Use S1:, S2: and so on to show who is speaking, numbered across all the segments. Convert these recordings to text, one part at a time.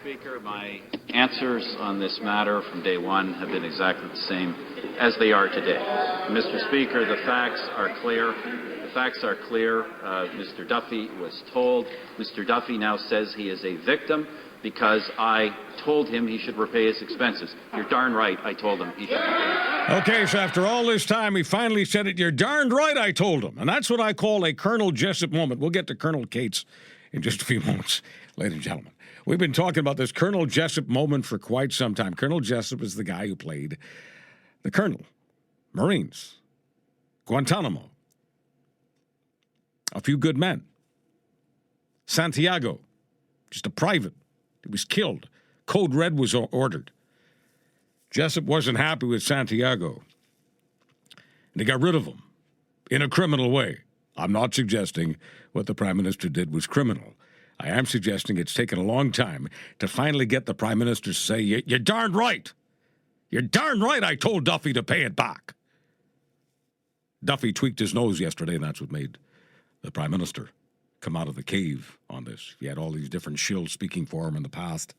S1: Speaker, my answers on this matter from day one have been exactly the same as they are today. Mr. Speaker, the facts are clear. The facts are clear. Mr. Duffy was told. Mr. Duffy now says he is a victim because I told him he should repay his expenses. You're darn right, I told him he should repay.
S2: Okay, so after all this time, he finally said it. You're darned right, I told him. And that's what I call a Colonel Jessup moment. We'll get to Colonel Cates in just a few moments, ladies and gentlemen. We've been talking about this Colonel Jessup moment for quite some time. Colonel Jessup is the guy who played the Colonel, Marines, Guantanamo, A Few Good Men, Santiago, just a private. He was killed. Code Red was ordered. Jessup wasn't happy with Santiago. And they got rid of him in a criminal way. I'm not suggesting what the Prime Minister did was criminal. I am suggesting it's taken a long time to finally get the Prime Minister to say, you're darn right. You're darn right I told Duffy to pay it back. Duffy tweaked his nose yesterday, and that's what made the Prime Minister come out of the cave on this. He had all these different shills speaking for him in the past.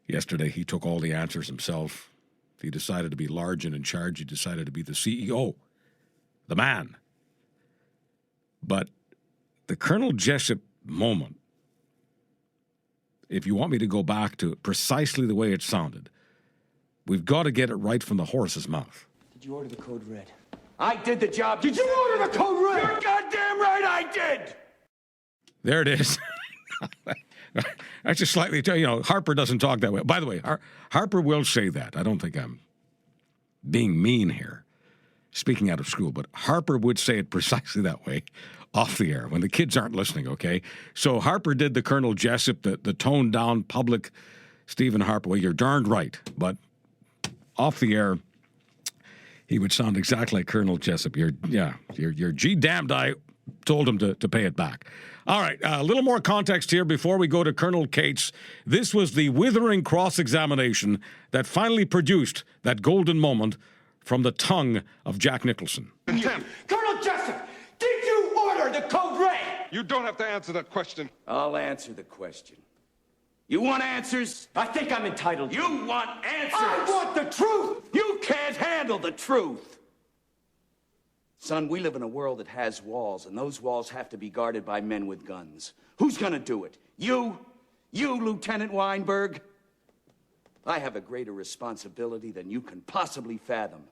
S2: Yesterday, he took all the answers himself. He decided to be large and in charge. He decided to be the CEO, the man. But the Colonel Jessup moment, if you want me to go back to precisely the way it sounded, we've got to get it right from the horse's mouth.
S3: Did you order the Code Red?
S4: I did the job.
S3: Did you order the Code Red?
S4: You're goddamn right I did!
S2: There it is. That's just slightly, Harper doesn't talk that way. By the way, Harper will say that. I don't think I'm being mean here, speaking out of school, but Harper would say it precisely that way off the air when the kids aren't listening, okay? So Harper did the Colonel Jessup, the toned-down public Stephen Harper. Well, you're darned right, but off the air, he would sound exactly like Colonel Jessup. You're G-damned I told him to pay it back. All right, a little more context here before we go to Colonel Cates. This was the withering cross-examination that finally produced that golden moment from the tongue of Jack Nicholson.
S4: Colonel Jessup, did you order the Code Red?
S5: You don't have to answer that question.
S4: I'll answer the question. You want answers?
S3: I think I'm entitled.
S4: You want answers?
S3: I want the truth!
S4: You can't handle the truth. Son, we live in a world that has walls, and those walls have to be guarded by men with guns. Who's gonna do it? You? You, Lieutenant Weinberg? I have a greater responsibility than you can possibly fathom.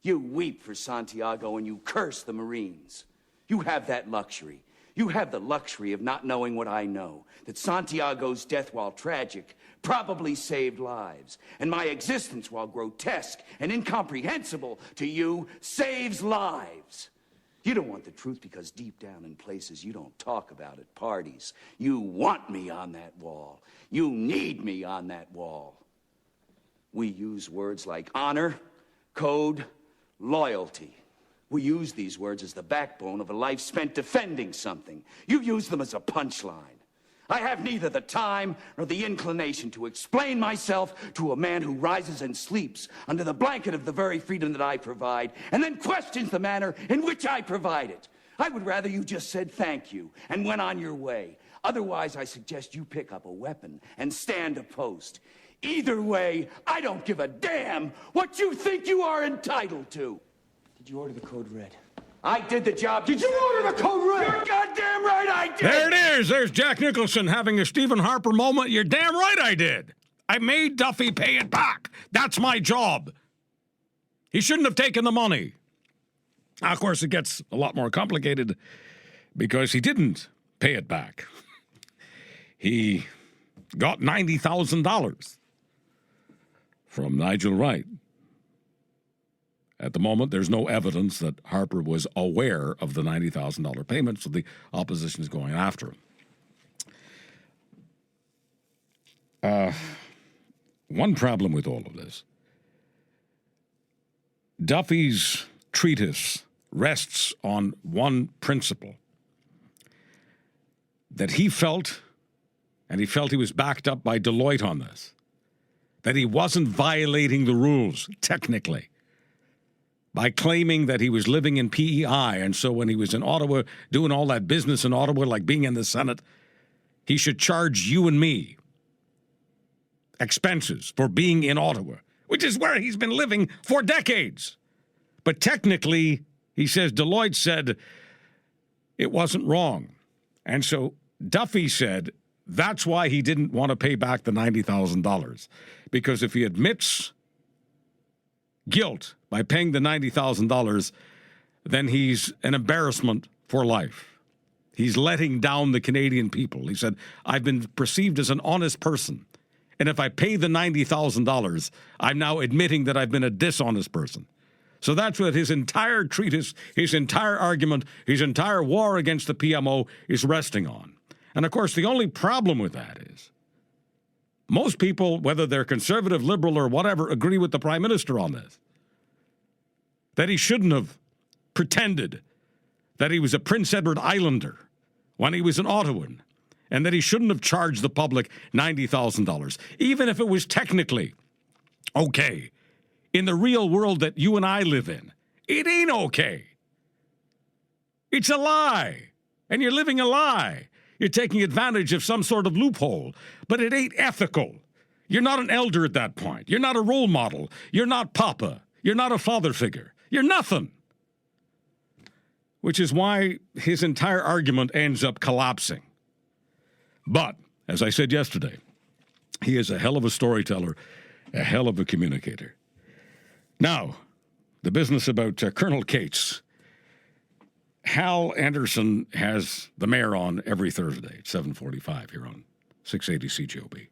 S4: You weep for Santiago and you curse the Marines. You have that luxury. You have the luxury of not knowing what I know, that Santiago's death, while tragic, probably saved lives, and my existence, while grotesque and incomprehensible to you, saves lives. You don't want the truth because deep down in places you don't talk about at parties, you want me on that wall. You need me on that wall. We use words like honor, code, loyalty. We use these words as the backbone of a life spent defending something. You use them as a punchline. I have neither the time nor the inclination to explain myself to a man who rises and sleeps under the blanket of the very freedom that I provide, and then questions the manner in which I provide it. I would rather you just said thank you and went on your way. Otherwise, I suggest you pick up a weapon and stand a post. Either way, I don't give a damn what you think you are entitled to.
S3: Did you order the Code Red?
S4: I did the job.
S3: Did you order the Code Red?
S4: You're goddamn right I did!
S2: There it is. There's Jack Nicholson having a Stephen Harper moment. You're damn right I did. I made Duffy pay it back. That's my job. He shouldn't have taken the money. Now, of course, it gets a lot more complicated because he didn't pay it back. He got $90,000 from Nigel Wright. At the moment, there's no evidence that Harper was aware of the $90,000 payment, so the opposition is going after him. One problem with all of this, Duffy's treatise rests on one principle, that he felt, and he felt he was backed up by Deloitte on this, that he wasn't violating the rules, technically, by claiming that he was living in PEI, and so when he was in Ottawa doing all that business in Ottawa, like being in the Senate, he should charge you and me. expenses for being in Ottawa, which is where he's been living for decades. But technically, he says Deloitte said it wasn't wrong. And so Duffy said that's why he didn't want to pay back the $90,000. Because if he admits guilt by paying the $90,000, then he's an embarrassment for life. He's letting down the Canadian people. He said, I've been perceived as an honest person. And if I pay the $90,000, I'm now admitting that I've been a dishonest person. So that's what his entire treatise, his entire argument, his entire war against the PMO is resting on. And of course, the only problem with that is most people, whether they're conservative, liberal, or whatever, agree with the Prime Minister on this. That he shouldn't have pretended that he was a Prince Edward Islander when he was an Ottawan, and that he shouldn't have charged the public $90,000, even if it was technically okay. In the real world that you and I live in, it ain't okay. It's a lie, and you're living a lie. You're taking advantage of some sort of loophole, but it ain't ethical. You're not an elder at that point. You're not a role model. You're not Papa. You're not a father figure. You're nothing. Which is why his entire argument ends up collapsing. But, as I said yesterday, he is a hell of a storyteller, a hell of a communicator. Now, the business about Colonel Cates. Hal Anderson has the mayor on every Thursday at 7:45 here on 680 CJOB.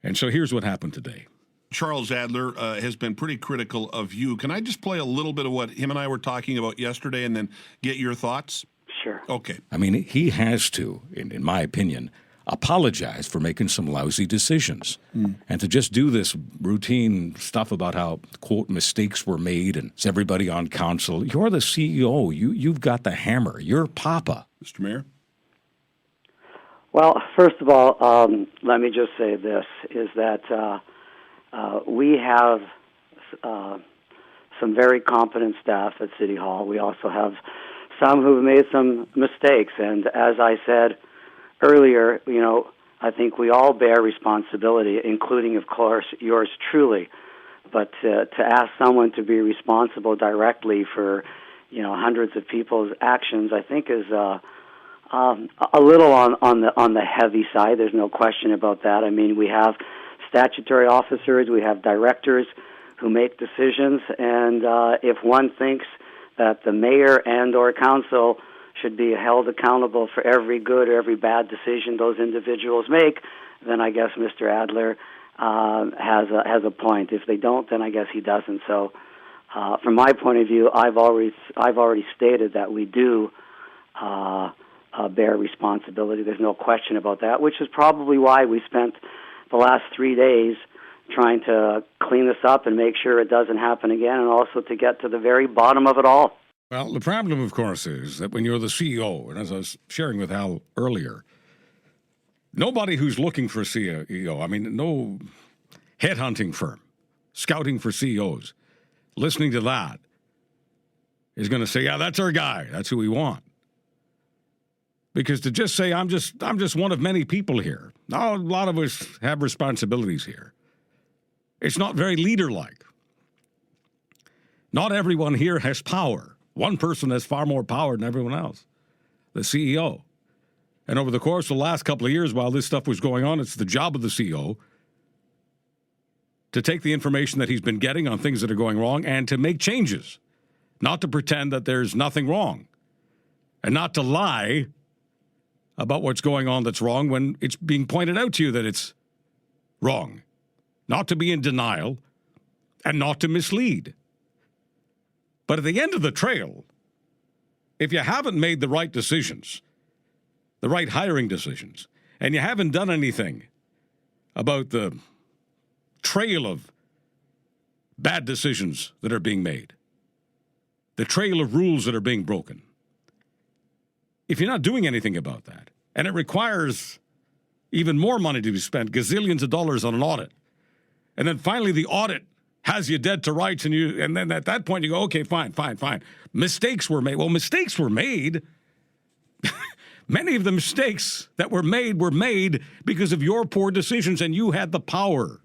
S2: And so here's what happened today.
S6: Charles Adler has been pretty critical of you. Can I just play a little bit of what him and I were talking about yesterday and then get your thoughts?
S7: Sure.
S6: Okay.
S2: I mean, he has to, in my opinion, apologize for making some lousy decisions. And to just do this routine stuff about how, quote, mistakes were made and it's everybody on council. You're the CEO. You've got the hammer. You're Papa.
S6: Mr. Mayor?
S7: Well, first of all, let me just say this, is that we have some very competent staff at City Hall. We also have some who've made some mistakes. And as I said earlier, I think we all bear responsibility, including, of course, yours truly. But to ask someone to be responsible directly for, hundreds of people's actions, I think is a little on the heavy side. There's no question about that. I mean, we have statutory officers, we have directors who make decisions, and if one thinks that the mayor and or council should be held accountable for every good or every bad decision those individuals make, then I guess Mr. Adler has a point. If they don't, then I guess he doesn't. So, from my point of view, I've already stated that we do bear responsibility. There's no question about that, which is probably why we spent the last 3 days trying to clean this up and make sure it doesn't happen again, and also to get to the very bottom of it all.
S2: Well, the problem, of course, is that when you're the CEO, and as I was sharing with Hal earlier, nobody who's looking for a CEO, I mean, no headhunting firm, scouting for CEOs, listening to that, is going to say, yeah, that's our guy. That's who we want. Because to just say, I'm just one of many people here. Now, a lot of us have responsibilities here. It's not very leader-like. Not everyone here has power. One person has far more power than everyone else, the CEO. And over the course of the last couple of years, while this stuff was going on, it's the job of the CEO to take the information that he's been getting on things that are going wrong and to make changes, not to pretend that there's nothing wrong, and not to lie about what's going on that's wrong when it's being pointed out to you that it's wrong, not to be in denial, and not to mislead. But at the end of the trail, if you haven't made the right decisions, the right hiring decisions, and you haven't done anything about the trail of bad decisions that are being made, the trail of rules that are being broken, if you're not doing anything about that, and it requires even more money to be spent, gazillions of dollars on an audit, and then finally the audit has you dead to rights, and then at that point you go, okay, fine. Mistakes were made. Well, mistakes were made, Many of the mistakes that were made because of your poor decisions, and you had the power.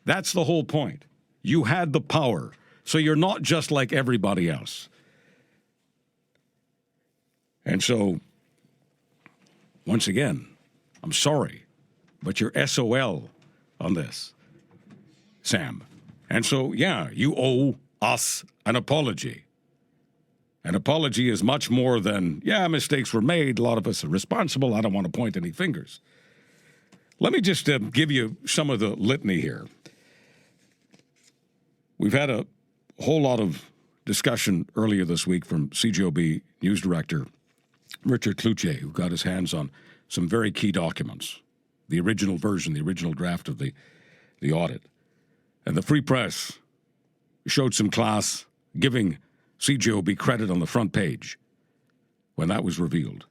S2: That's the whole point. You had the power. So you're not just like everybody else. And so, once again, I'm sorry, but you're SOL on this, Sam. And so, yeah, you owe us an apology. An apology is much more than, yeah, mistakes were made. A lot of us are responsible. I don't want to point any fingers. Let me just give you some of the litany here. We've had a whole lot of discussion earlier this week from CJOB News Director Richard Cloutier, who got his hands on some very key documents, the original version, the original draft of the audit. And the Free Press showed some class, giving CJOB credit on the front page when that was revealed.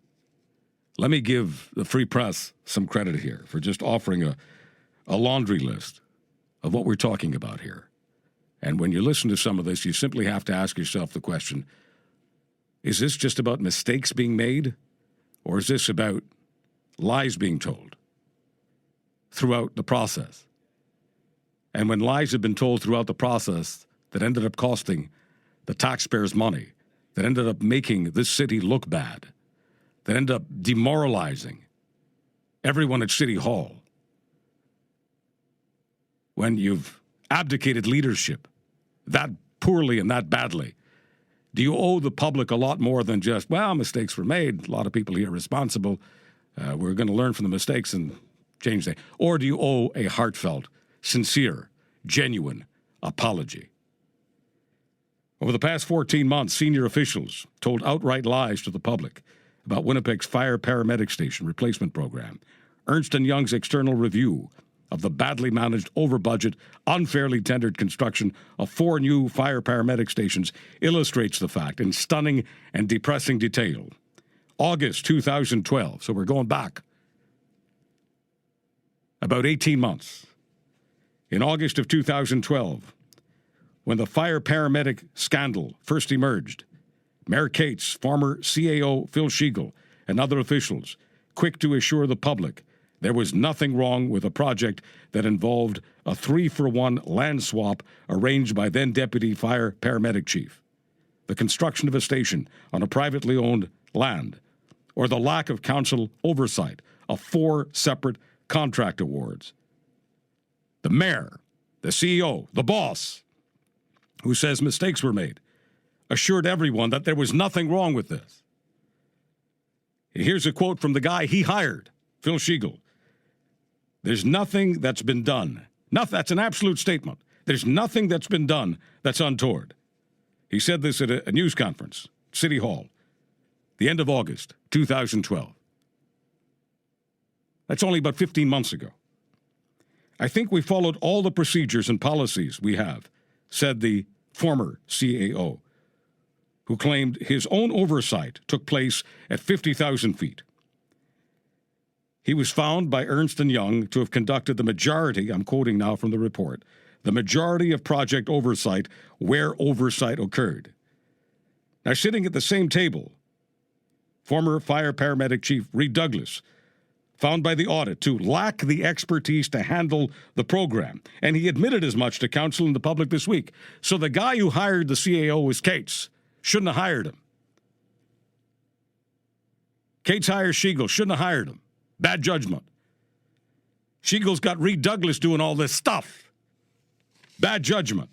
S2: Let me give the Free Press some credit here for just offering a laundry list of what we're talking about here. And when you listen to some of this, you simply have to ask yourself the question, is this just about mistakes being made, or is this about lies being told throughout the process? And when lies have been told throughout the process that ended up costing the taxpayers' money, that ended up making this city look bad, that ended up demoralizing everyone at City Hall, when you've abdicated leadership that poorly and that badly, do you owe the public a lot more than just, well, mistakes were made, a lot of people here are responsible, we're going to learn from the mistakes and change them? Or do you owe a heartfelt, sincere, genuine apology? Over the past 14 months, senior officials told outright lies to the public about Winnipeg's fire paramedic station replacement program. Ernst & Young's external review of the badly managed, over-budget, unfairly tendered construction of 4 new fire paramedic stations illustrates the fact in stunning and depressing detail. August 2012, so we're going back about 18 months. In August of 2012, when the fire paramedic scandal first emerged, Mayor Cates, former CAO Phil Schiegel, and other officials quick to assure the public there was nothing wrong with a project that involved a 3-for-1 land swap arranged by then-Deputy Fire Paramedic Chief, the construction of a station on a privately owned land, or the lack of council oversight of 4 separate contract awards. The mayor, the CEO, the boss, who says mistakes were made, assured everyone that there was nothing wrong with this. Here's a quote from the guy he hired, Phil Schiegel. There's nothing that's been done. That's an absolute statement. There's nothing that's been done that's untoward. He said this at a news conference, City Hall, the end of August 2012. That's only about 15 months ago. I think we followed all the procedures and policies we have, said the former CAO, who claimed his own oversight took place at 50,000 feet. He was found by Ernst & Young to have conducted the majority, I'm quoting now from the report, the majority of project oversight where oversight occurred. Now, sitting at the same table, former Fire Paramedic Chief Reed Douglas, found by the audit to lack the expertise to handle the program. And he admitted as much to council and the public this week. So the guy who hired the CAO was Cates. Shouldn't have hired him. Cates hires Schiegel. Shouldn't have hired him. Bad judgment. Schiegel's got Reed Douglas doing all this stuff. Bad judgment.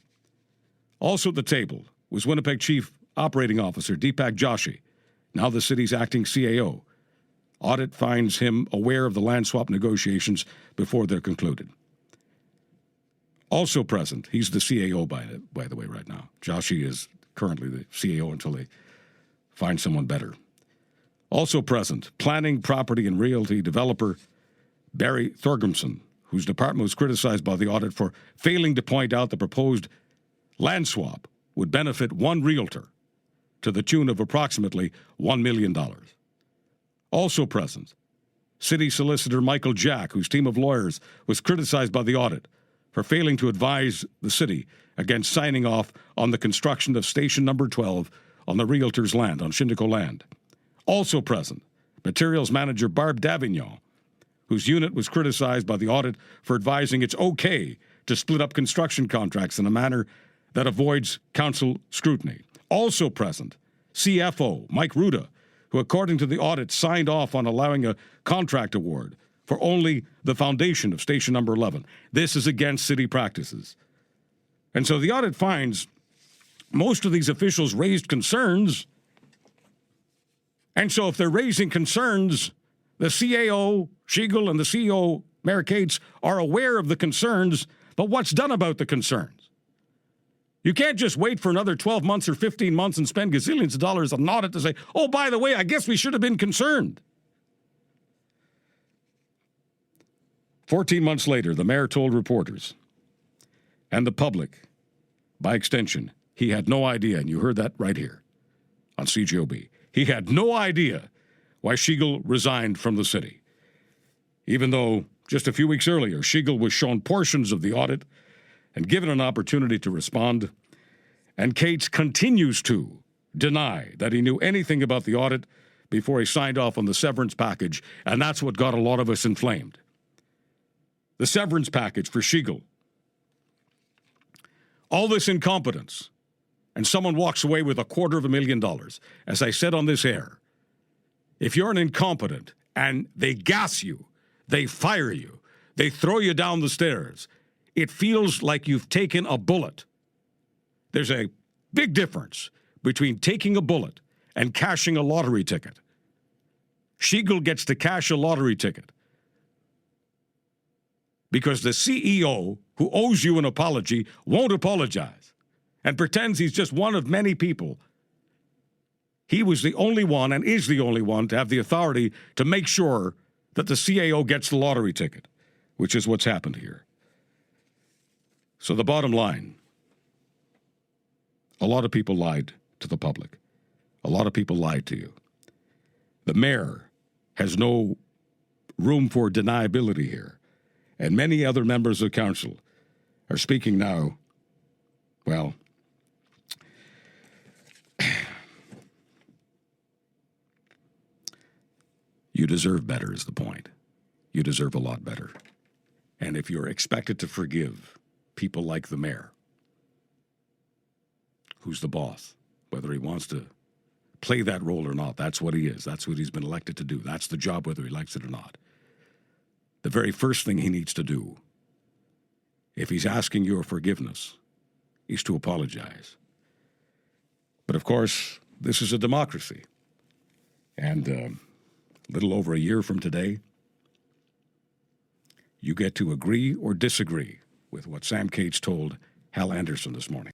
S2: Also at the table was Winnipeg Chief Operating Officer Deepak Joshi, now the city's acting CAO. Audit finds him aware of the land swap negotiations before they're concluded. Also present, he's the CAO, by the way, right now. Joshi is currently the CAO until they find someone better. Also present, planning, property, and realty developer Barry Thorgrimson, whose department was criticized by the audit for failing to point out the proposed land swap would benefit one realtor to the tune of approximately $1 million. Also present, City Solicitor Michael Jack, whose team of lawyers was criticized by the audit for failing to advise the city against signing off on the construction of Station Number 12 on the realtor's land, on Shindico land. Also present, Materials manager Barb Davignon, whose unit was criticized by the audit for advising it's okay to split up construction contracts in a manner that avoids council scrutiny. Also present, CFO Mike Ruda, who according to the audit signed off on allowing a contract award for only the foundation of station number 11. This is against city practices. And so the audit finds most of these officials raised concerns. And so if they're raising concerns, the CAO, Schiegel, and the CEO, Mayor Cates, are aware of the concerns, but what's done about the concerns? You can't just wait for another 12 months or 15 months and spend gazillions of dollars on an audit to say, oh, by the way, I guess we should have been concerned. 14 months later, the mayor told reporters and the public, by extension, he had no idea, and you heard that right here on CJOB. He had no idea why Schiegel resigned from the city, even though just a few weeks earlier, Schiegel was shown portions of the audit and given an opportunity to respond, and Cates continues to deny that he knew anything about the audit before he signed off on the severance package, and that's what got a lot of us inflamed. The severance package for Schiegel. All this incompetence, and someone walks away with $250,000. As I said on this air, if you're an incompetent and they gas you, they fire you, they throw you down the stairs, it feels like you've taken a bullet. There's a big difference between taking a bullet and cashing a lottery ticket. Schiegel gets to cash a lottery ticket because the CEO, who owes you an apology, won't apologize and pretends he's just one of many people. He was the only one and is the only one to have the authority to make sure that the CAO gets the lottery ticket, which is what's happened here. So the bottom line, a lot of people lied to the public. A lot of people lied to you. The mayor has no room for deniability here. And many other members of council are speaking now, well, you deserve better is the point. You deserve a lot better. And if you're expected to forgive people like the mayor, who's the boss, whether he wants to play that role or not, that's what he is. That's what he's been elected to do. That's the job, whether he likes it or not. The very first thing he needs to do, if he's asking your forgiveness, is to apologize. But of course, this is a democracy. And a little over a year from today, you get to agree or disagree with what Sam Cates told Hal Anderson this morning.